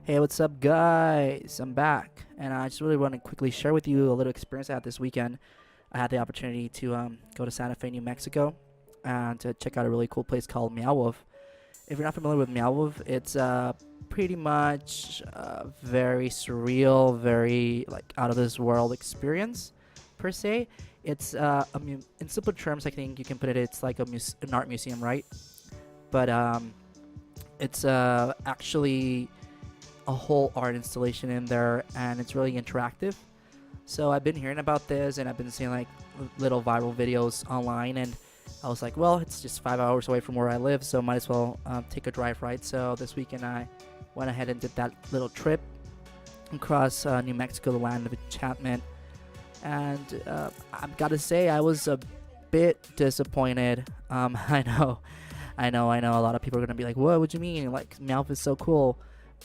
Hey, what's up, guys? I'm back, and I just really want to quickly share with you a little experience I had this weekend. I had the opportunity to go to Santa Fe, New Mexico, and to check out a really cool place called Meow Wolf. If you're not familiar with Meow Wolf, it's pretty much very surreal, very like out of this world experience per se. It's in simple terms, I think you can put it. It's like an art museum, right? But it's actually a whole art installation in there, and it's really interactive. So I've been hearing about this, and I've been seeing like little viral videos online, and I was like, well, it's just 5 hours away from where I live, so might as well take a drive, right? So this weekend I went ahead and did that little trip across New Mexico, the land of enchantment, and I've got to say I was a bit disappointed. I know. A lot of people are gonna be like, "What? What do you mean? Like, Meowth is so cool."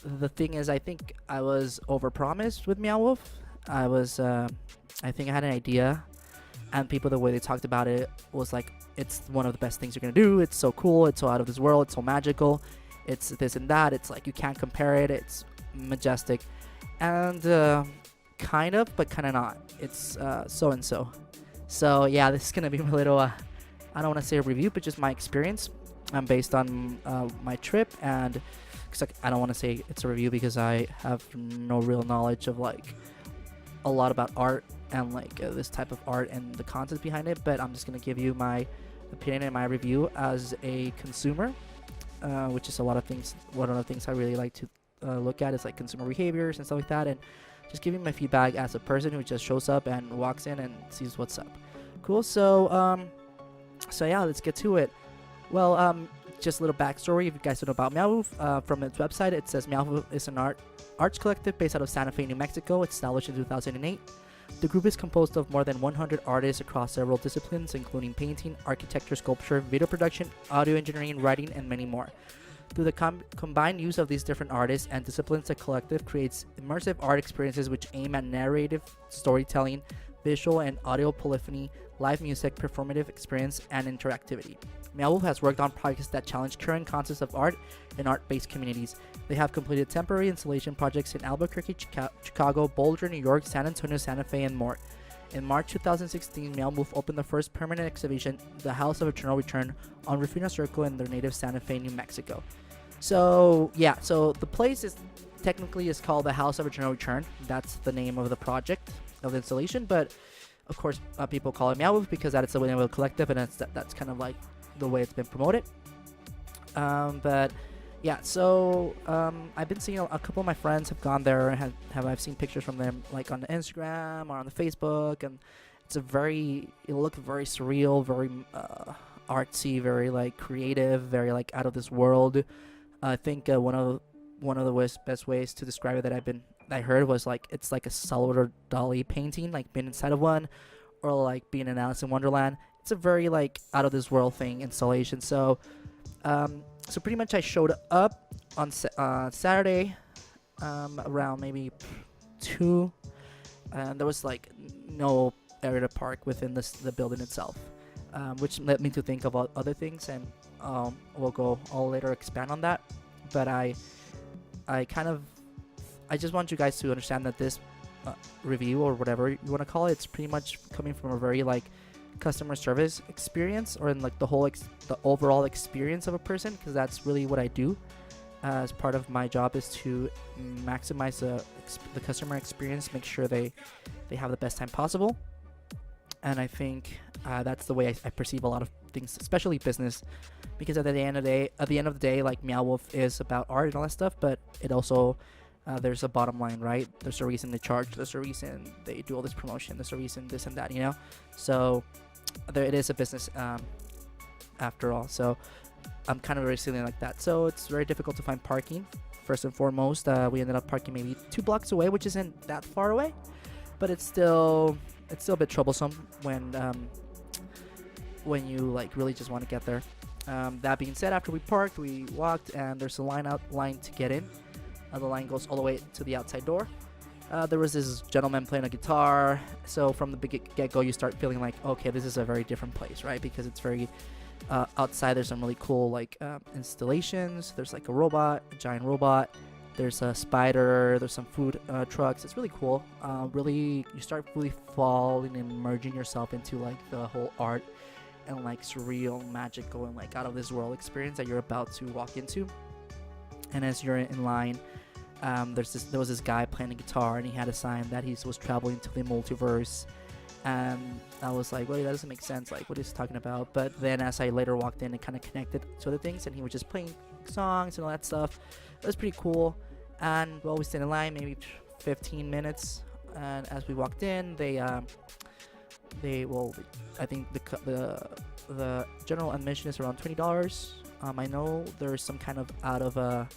The thing is, I think I was overpromised with Meow Wolf. I think I had an idea, and people, the way they talked about it was like, it's one of the best things you're gonna do. It's so cool. It's so out of this world. It's so magical. It's this and that. It's like you can't compare it. It's majestic, and kind of, but kind of not. It's so and so. So yeah, this is gonna be a little. I don't want to say a review, but just my experience, based on my trip, and cause I don't want to say it's a review because I have no real knowledge of like a lot about art and like this type of art and the concept behind it. But I'm just gonna give you my opinion and my review as a consumer, which is a lot of things. One of the things I really like to look at is like consumer behaviors and stuff like that, and just giving my feedback as a person who just shows up and walks in and sees what's up. Cool. So yeah, let's get to it. Well, just a little backstory if you guys don't know about Meow Wolf. From its website, it says Meow Wolf is an arts collective based out of Santa Fe, New Mexico. It's established in 2008. The group is composed of more than 100 artists across several disciplines, including painting, architecture, sculpture, video production, audio engineering, writing, and many more. Through the combined use of these different artists and disciplines, the collective creates immersive art experiences which aim at narrative storytelling, visual and audio polyphony, live music, performative experience, and interactivity. Meow Wolf has worked on projects that challenge current concepts of art and art-based communities. They have completed temporary installation projects in Albuquerque, Chicago, Boulder, New York, San Antonio, Santa Fe, and more. In March 2016, Meow Wolf opened the first permanent exhibition, The House of Eternal Return, on Rufino Circle in their native Santa Fe, New Mexico. So yeah, so the place is technically is called The House of Eternal Return. That's the name of the project of the installation, but of course people call it Meow Wolf because that is the name of the collective, and that's kind of like the way it's been promoted. But yeah, so I've been seeing a couple of my friends have gone there and I've seen pictures from them like on the Instagram or on the Facebook, and it looked very surreal, very artsy, very like creative, very like out of this world. I think one of the best ways to describe it that I heard was like it's like a Salvador Dali painting, like being inside of one, or like being in Alice in Wonderland. It's a very like out of this world thing installation. So pretty much I showed up on Saturday around maybe 2, and there was like no area to park within the building itself, which led me to think about other things, and I'll later expand on that. But I just want you guys to understand that this review, or whatever you want to call it, it's pretty much coming from a very like customer service experience, or in like the overall experience of a person, because that's really what I do as part of my job, is to maximize the customer experience, make sure they have the best time possible. And I think that's the way I perceive a lot of things, especially business, because at the end of the day, like Meow Wolf is about art and all that stuff, but it also there's a bottom line, right? There's a reason they charge. There's a reason they do all this promotion. There's a reason this and that, you know. So it is a business after all. So I'm kind of very silly like that. So it's very difficult to find parking. First and foremost, we ended up parking maybe 2 blocks away, which isn't that far away, but it's still a bit troublesome when you like really just want to get there. That being said, after we parked, we walked, and there's a line to get in. The line goes all the way to the outside door. There was this gentleman playing a guitar, so from the get-go you start feeling like, okay, this is a very different place, right? Because it's very outside. There's some really cool like installations. There's like a giant robot, There's a spider. There's some food trucks. It's really cool. Really, you start really falling and merging yourself into like the whole art and like surreal, magical, and like out of this world experience that you're about to walk into. And as you're in line, there was this guy playing the guitar, and he had a sign that he was traveling to the multiverse. And I was like, well, that doesn't make sense. Like, what is he talking about? But then as I later walked in, it kind of connected to other things, and he was just playing songs and all that stuff. It was pretty cool. And well, we stayed in line maybe 15 minutes. And as we walked in, I think the general admission is around $20. I know there's some kind of out of a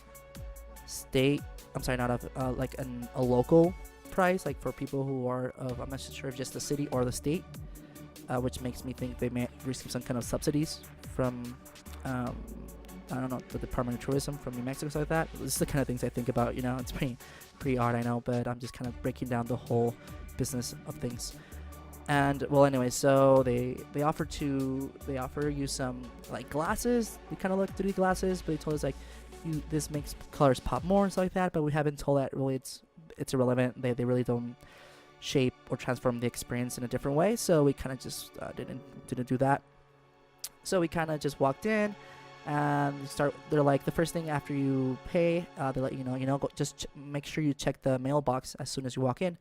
state. I'm sorry, not of like a local price, like for people who are of, I'm not sure if just the city or the state, which makes me think they may receive some kind of subsidies from I don't know, the Department of Tourism from New Mexico, stuff like that. This is the kind of things I think about, you know. It's pretty odd, I know, but I'm just kind of breaking down the whole business of things. And well, anyway, so they offer you some like glasses. We kind of looked through the glasses, but they told us like this makes colors pop more and stuff like that. But we haven't told that really it's irrelevant. They really don't shape or transform the experience in a different way. So we kind of just didn't do that. So we kind of just walked in. And they're like, the first thing after you pay, they let you know, go, just make sure you check the mailbox as soon as you walk in.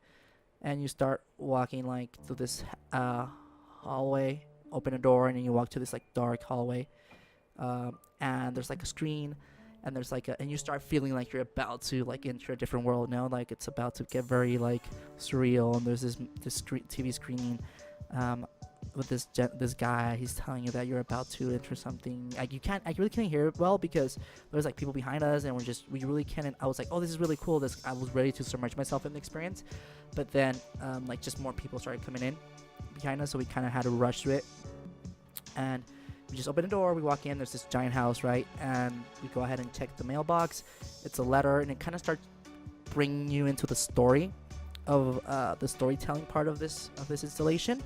And you start walking like to this hallway, open a door, and then you walk to this like dark hallway. And there's like a screen, and there's like and you start feeling like you're about to like enter a different world, like it's about to get very like surreal. And there's this TV screen with this guy. He's telling you that you're about to enter something. I really can't hear it well because there's like people behind us, and we really can't. I was like, oh, this is really cool. I was ready to submerge myself in the experience, but then like just more people started coming in behind us, so we kind of had to rush through it. And we just open the door, we walk in, there's this giant house, right? And we go ahead and check the mailbox. It's a letter, and it kind of starts bringing you into the story of the storytelling part of this installation.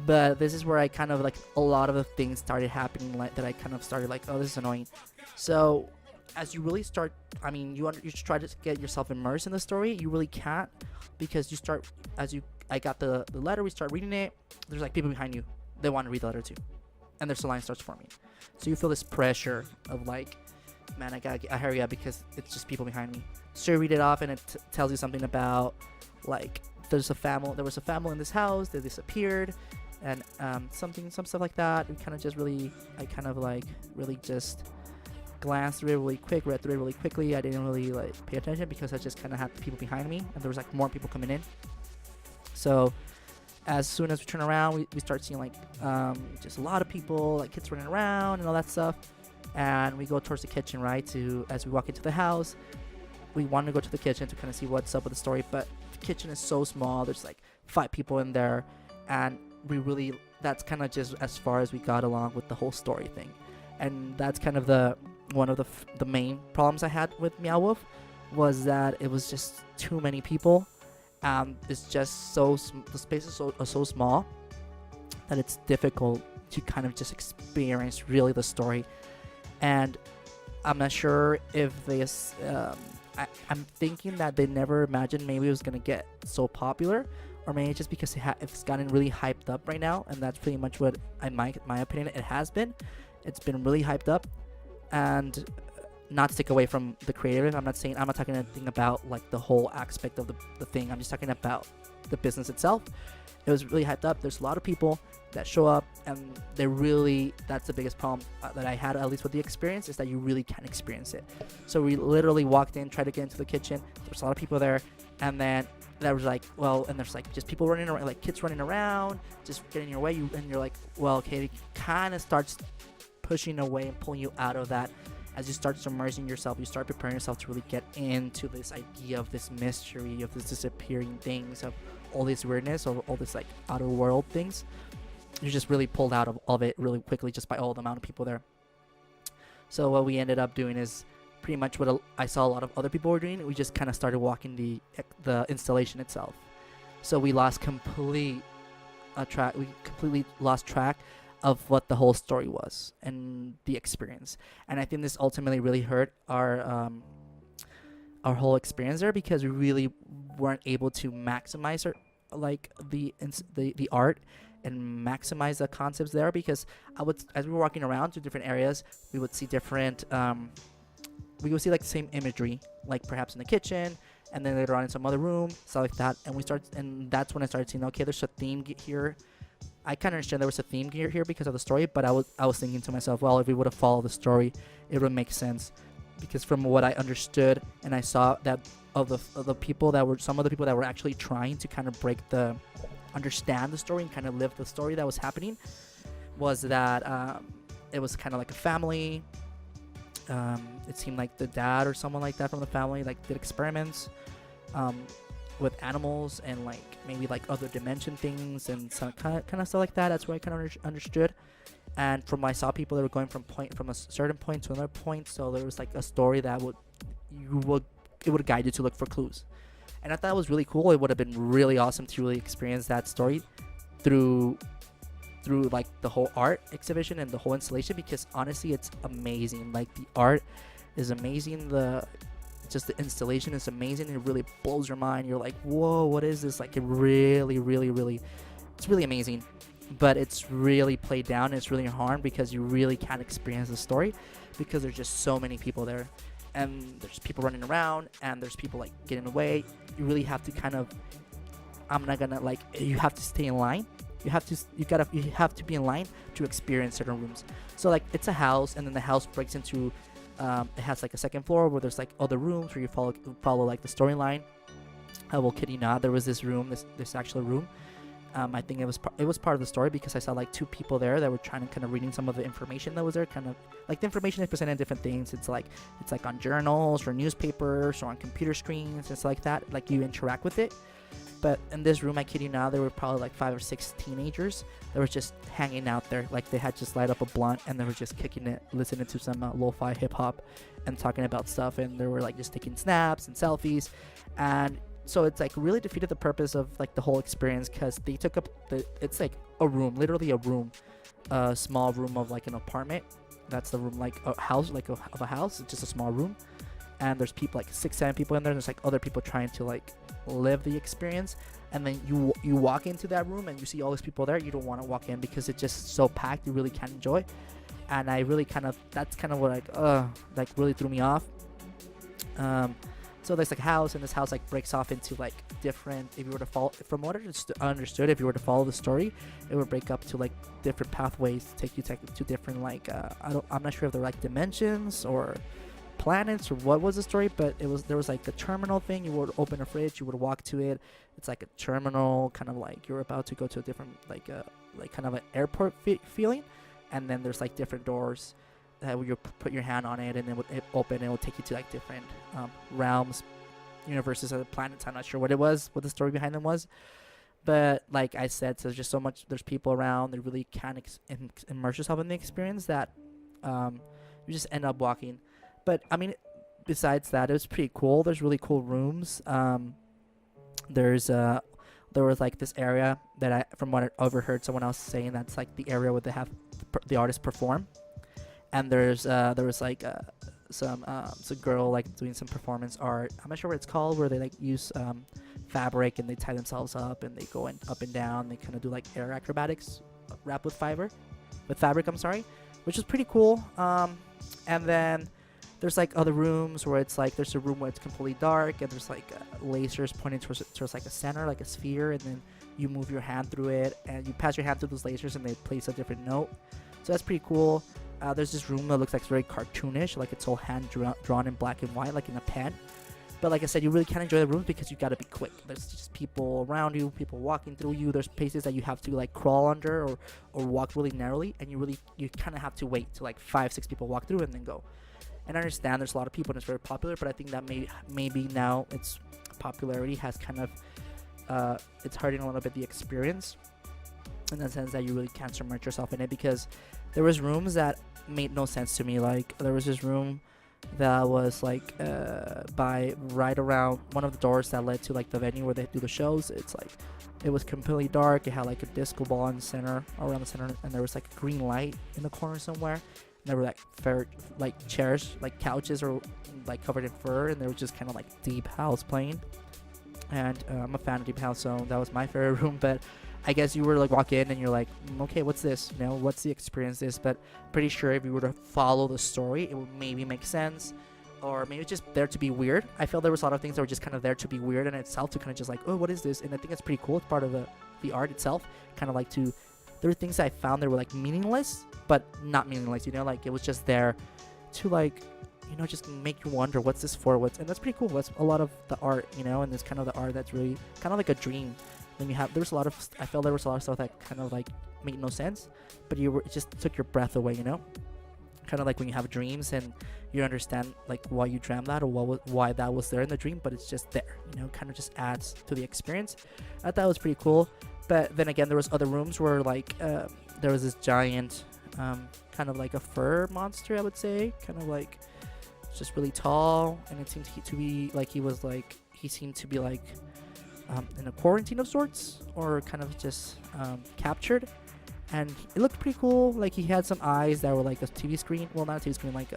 But this is where I kind of like a lot of the things started happening, like that I kind of started like, oh, this is annoying. So as you really start, I mean, you try to get yourself immersed in the story, you really can't, because you start I got the letter, we start reading it, there's like people behind you, they want to read the letter too, and there's a line starts forming. So you feel this pressure of like, man, I gotta hurry up because it's just people behind me. So you read it off, and it tells you something about like there was a family in this house, they disappeared, and some stuff like that. I kind of like really just glanced through it really quick, read through it really quickly. I didn't really like pay attention because I just kind of had the people behind me, and there was like more people coming in. So as soon as we turn around, we start seeing like just a lot of people, like kids running around and all that stuff. And we go towards the kitchen, right? As we walk into the house, we want to go to the kitchen to kind of see what's up with the story, but the kitchen is so small. There's like 5 people in there, and that's kind of just as far as we got along with the whole story thing. And that's kind of one of the main problems I had with Meow Wolf, was that it was just too many people. It's just the spaces are so small that it's difficult to kind of just experience really the story. And I'm not sure if I'm thinking that they never imagined maybe it was gonna get so popular, or maybe just because it's gotten really hyped up right now, and that's pretty much what, in my opinion, it has been. It's been really hyped up, and not to take away from the creator. I'm not talking anything about like the whole aspect of the thing. I'm just talking about the business itself. It was really hyped up. There's a lot of people that show up, and that's the biggest problem that I had, at least with the experience, is that you really can't experience it. So we literally walked in, tried to get into the kitchen. There's a lot of people there, and then that was like, well, and there's like just people running around, like kids running around, just getting in your way. And you're like, well, okay, it kind of starts pushing away and pulling you out of that. As you start submerging yourself, you start preparing yourself to really get into this idea of this mystery, of this disappearing things, of all this weirdness, of all this like outer world things. You're just really pulled out of it really quickly just by all the amount of people there. So what we ended up doing is pretty much what I saw a lot of other people were doing. We just kind of started walking the installation itself. So we completely lost track of what the whole story was and the experience. And I think this ultimately really hurt our our whole experience there, because we really weren't able to maximize our, like the art and maximize the concepts there, because I would, as we were walking around to different areas, we would see different we would see like the same imagery, like perhaps in the kitchen, and then later on in some other room, stuff like that. And that's when I started seeing, okay, there's a theme here. I kind of understand there was a theme here because of the story, but I was thinking to myself, well, if we would have followed the story, it would make sense, because from what I understood and I saw, that of the people that were, some of the people that were actually trying to kind of understand the story and kind of live the story that was happening, was that it was kind of like a family. It seemed like the dad or someone like that from the family like did experiments with animals and like maybe like other dimension things and some kind of stuff like that. That's what I kind of understood. And from what I saw, people that were going from a certain point to another point, so there was like a story that would guide you to look for clues. And I thought it was really cool. It would have been really awesome to really experience that story through like the whole art exhibition and the whole installation, because honestly it's amazing. Like the art is amazing, just the installation is amazing. It really blows your mind. You're like, whoa, what is this? Like, it really it's really amazing, but it's really played down and it's really hard because you really can't experience the story because there's just so many people there, and there's people running around and there's people like getting away. You really have to kind of, you have to stay in line. You have to be in line to experience certain rooms. So like it's a house, and then the house breaks into it has like a second floor where there's like other rooms where you follow like the storyline. I will kid you not, there was this room, this actual room. I think it was part of the story, because I saw like two people there that were trying to kind of reading some of the information that was there. Kind of like the information is presented in different things. It's like on journals or newspapers or on computer screens. It's like that. Like you interact with it. But in this room, I kid you not, there were probably like 5 or 6 teenagers that were just hanging out there. Like they had just light up a blunt and they were just kicking it, listening to some lo-fi hip hop and talking about stuff. And they were like just taking snaps and selfies. And so it's like really defeated the purpose of like the whole experience, because they took up it's like a room, literally a room, a small room of like an apartment. That's the room, like a house, like of a house. It's just a small room. And there's people, like 6-7 people in there. There's like other people trying to like live the experience, and then you walk into that room and you see all these people there. You don't want to walk in because it's just so packed. You really can't enjoy. And I really that's kind of what like really threw me off. So there's like a house, and this house like breaks off into like different, if you were to follow, from what I understood, if you were to follow the story, it would break up to like different pathways to take you to different like I'm not sure if they're like dimensions or planets or what was the story, but there was like a terminal thing. You would open a fridge, you would walk to it. It's like a terminal, kind of like you're about to go to a different like kind of an airport feeling. And then there's like different doors that you put your hand on it, and then it open, and it will take you to like different realms, universes, or planets. I'm not sure what the story behind them was, but like I said, so there's just so much. There's people around. They really can't immerse yourself in the experience that you just end up walking. But I mean, besides that, it was pretty cool. There's really cool rooms. There was like this area that from what I overheard someone else saying, that's like the area where they have the artist perform. And there was like some girl like doing some performance art. I'm not sure what it's called, where they like use fabric and they tie themselves up and they go up and down. They kind of do like air acrobatics wrapped with fabric. I'm sorry, which is pretty cool. And then there's like other rooms where it's like there's a room where it's completely dark and there's like lasers pointing towards like a center, like a sphere, and then you move your hand through it and you pass your hand through those lasers and they place a different note. So that's pretty cool. There's this room that looks like very cartoonish, like it's all hand drawn in black and white, like in a pen. But like I said, you really can't enjoy the rooms because you gotta be quick. There's just people around you, people walking through you. There's places that you have to like crawl under or walk really narrowly, and you kind of have to wait till like 5-6 people walk through and then go. And I understand there's a lot of people and it's very popular, but I think that maybe now its popularity has kind of it's hurting a little bit the experience, in the sense that you really can't submerge yourself in it, because there was rooms that made no sense to me. Like there was this room that was like by right around one of the doors that led to like the venue where they do the shows. It's like it was completely dark. It had like a disco ball in the center, around the center, and there was like a green light in the corner somewhere. And there were like fur, like chairs, like couches, or like covered in fur, and there was just kind of like deep house playing. And I'm a fan of deep house, so that was my favorite room. But I guess you were like walk in and you're like, okay, what's this? You know, what's the experience? This, but pretty sure if you were to follow the story, it would maybe make sense, or maybe it's just there to be weird. I felt there was a lot of things that were just kind of there to be weird in itself, to kind of just like, oh, what is this? And I think it's pretty cool. It's part of the art itself. Kind of like to, there were things that I found that were like meaningless, but not meaningless. You know, like it was just there to like, you know, just make you wonder what's this for. And that's pretty cool. That's a lot of the art, you know, and it's kind of the art that's really kind of like a dream. Then you have, there was a lot of, I felt there was a lot of stuff that kind of like made no sense, but it just took your breath away, you know? Kind of like when you have dreams and you understand like why you dreamt that, or why that was there in the dream, but it's just there, you know, kind of just adds to the experience. I thought it was pretty cool. But then again, there was other rooms where like there was this giant kind of like a fur monster, I would say, kind of like just really tall, and it seemed to be like he seemed to be like in a quarantine of sorts, or kind of just captured. And it looked pretty cool. Like he had some eyes that were like a TV screen. Well, not a TV screen, like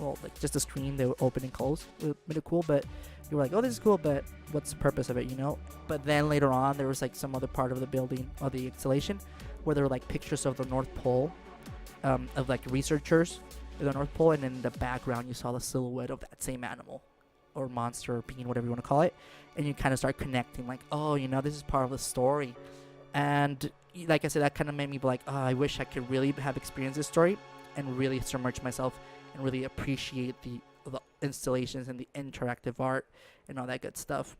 like just a screen. They would open and close. It made it cool, but you were like, oh, this is cool, but what's the purpose of it, you know? But then later on, there was like some other part of the building, or the installation, where there were like pictures of the North Pole, of like researchers in the North Pole, and in the background you saw the silhouette of that same animal, or monster, or being, whatever you want to call it. And you kind of start connecting, like, oh, you know, this is part of the story. And like I said, that kind of made me be like, oh, I wish I could really have experienced this story and really submerge myself and really appreciate the installations and the interactive art and all that good stuff.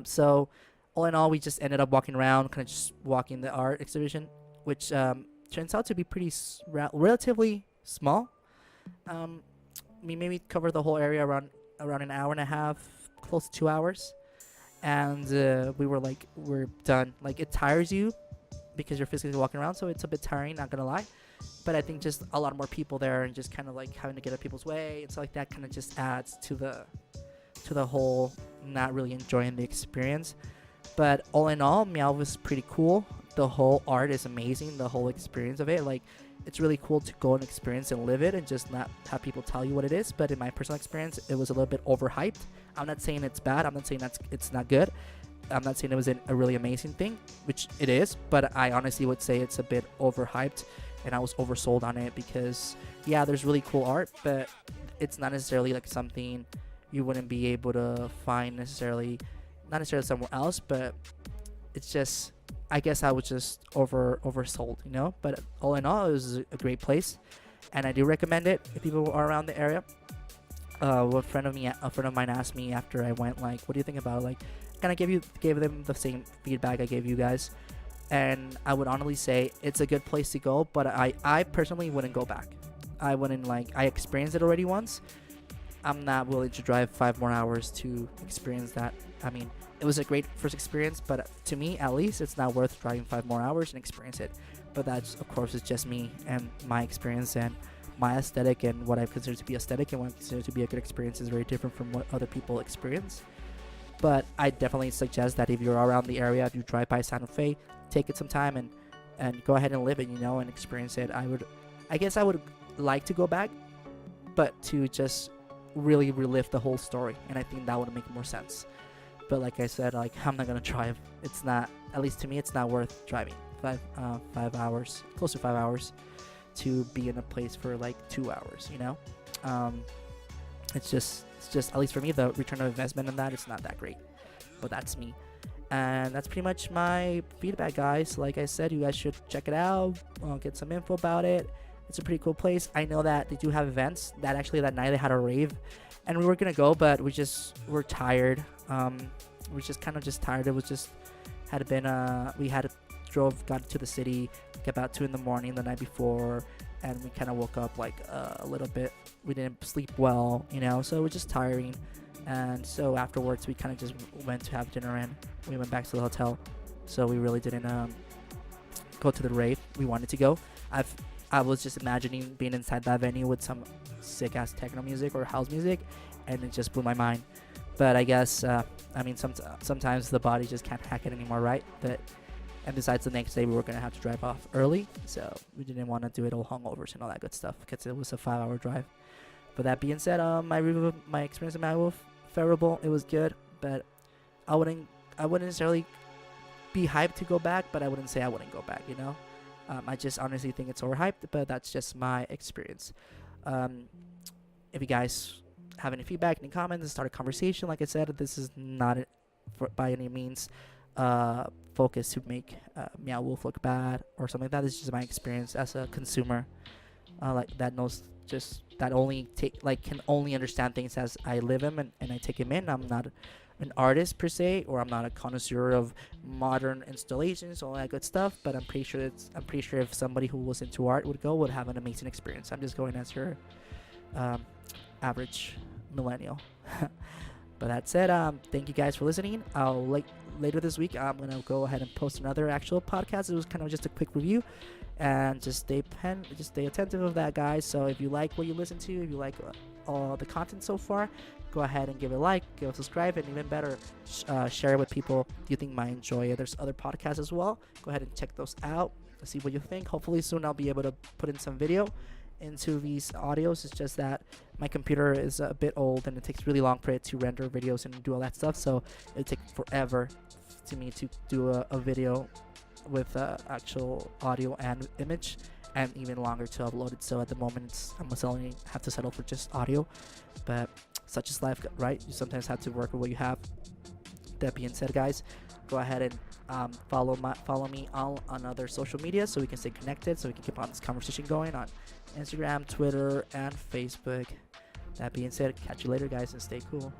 So all in all, we just ended up walking around, kind of just walking the art exhibition, which turns out to be pretty relatively small. We maybe covered the whole area around an hour and a half, close to 2 hours. And we're done. Like, it tires you because you're physically walking around, so it's a bit tiring, not gonna lie. But I think just a lot more people there, and just kind of like having to get out of people's way and stuff like that, kind of just adds to the whole not really enjoying the experience. But all in all, Meow was pretty cool. The whole art is amazing. The whole experience of it, like, it's really cool to go and experience and live it, and just not have people tell you what it is. But in my personal experience, it was a little bit overhyped. I'm not saying it's bad. I'm not saying it's not good. I'm not saying it was a really amazing thing, which it is. But I honestly would say it's a bit overhyped, and I was oversold on it, because yeah, there's really cool art, but it's not necessarily like something you wouldn't be able to find not necessarily somewhere else. But it's just, I guess I was just oversold, you know. But all in all, it was a great place, and I do recommend it if people are around the area. A friend of mine asked me after I went, like, what do you think about it? Like, kind of gave them the same feedback I gave you guys, and I would honestly say it's a good place to go, but I personally wouldn't go back. I wouldn't, like, I experienced it already once. I'm not willing to drive 5 more hours to experience that. I mean, it was a great first experience, but to me, at least, it's not worth driving 5 more hours and experience it. But that's, of course, it's just me and my experience and my aesthetic, and what I consider to be aesthetic and what I consider to be a good experience is very different from what other people experience. But I definitely suggest that if you're around the area, if you drive by Santa Fe, take it some time and go ahead and live it, you know, and experience it. I guess I would like to go back, but to just really relive the whole story, and I think that would make more sense. But like I said, like, I'm not gonna drive. It's not, at least to me, it's not worth driving 5 hours, close to 5 hours, to be in a place for like 2 hours, you know. It's just at least for me, the return of investment in that, it's not that great. But that's me, and that's pretty much my feedback, guys. Like I said, you guys should check it out, get some info about it. It's a pretty cool place. I know that they do have events. That night they had a rave, and we were gonna go, but we're tired. We're just kind of just tired. It was just got to the city like about 2 a.m. the night before, and we kind of woke up like a little bit. We didn't sleep well, you know, so it was just tiring. And so afterwards, we kind of just went to have dinner, and we went back to the hotel. So we really didn't go to the rave. We wanted to go. I was just imagining being inside that venue with some sick ass techno music or house music, and it just blew my mind. But I guess I mean, sometimes the body just can't hack it anymore, right? But And besides, the next day we were gonna have to drive off early, so we didn't want to do it all hungovers and all that good stuff because it was a 5-hour drive. But that being said, my review of my experience at Meow Wolf, favorable. It was good, but I wouldn't necessarily be hyped to go back, but I wouldn't say I wouldn't go back. I just honestly think it's overhyped, but that's just my experience. If you guys have any feedback, any comments, start a conversation. Like I said, this is not by any means focus to make Meow Wolf look bad or something like that. It's just my experience as a consumer, that only can only understand things as I live them and I take them in. I'm not an artist per se, or I'm not a connoisseur of modern installations, all that good stuff. But I'm pretty sure if somebody who was into art would have an amazing experience. I'm just going as your average millennial. But that said, thank you guys for listening. Later this week, I'm gonna go ahead and post another actual podcast. It was kind of just a quick review, and just stay attentive of that, guys. So if you like what you listen to, if you like all the content so far, go ahead and give it a like, give it a subscribe, and even better, share it with people you think might enjoy it. There's other podcasts as well. Go ahead and check those out. See what you think. Hopefully soon I'll be able to put in some video into these audios. It's just that my computer is a bit old and it takes really long for it to render videos and do all that stuff, so it'll take forever to me to do a video with actual audio and image, and even longer to upload it. So at the moment I must only have to settle for just audio, but such is life, right? You sometimes have to work with what you have. That being said, guys, go ahead and follow me on other social media so we can stay connected, so we can keep on this conversation going on Instagram, Twitter, and Facebook. That being said, catch you later, guys, and stay cool.